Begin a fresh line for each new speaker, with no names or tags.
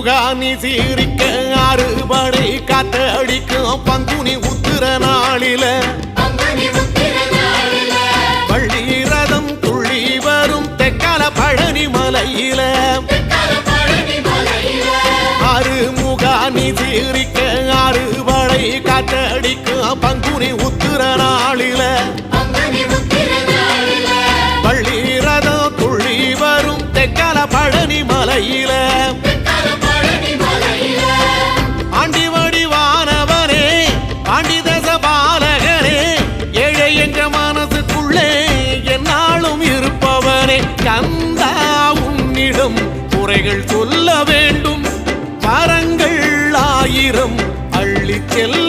முகானி சீரிக்க அறுபடை காத்தடிக்கும் பங்குனி உத்திர நாளில பள்ளி ரதம் துள்ளி வரும் தெக்கால பழனி மலையில அறுமுகானி சீரிக்க அறுபடை காத்தடிக்கும் பங்குனி உத்திர நாளில பள்ளி ரதம் துள்ளி வரும் தெக்கால பழனி மலையில ஆண்டி வடிவானவனே ஆண்டி தச பாலகனே ஏழை என்ற மனசுக்குள்ளே என்னாலும் இருப்பவனே கந்தா உன்னிடம் குறைகள் சொல்ல வேண்டும் வரங்கள் ஆயிரம் அள்ளி செல்ல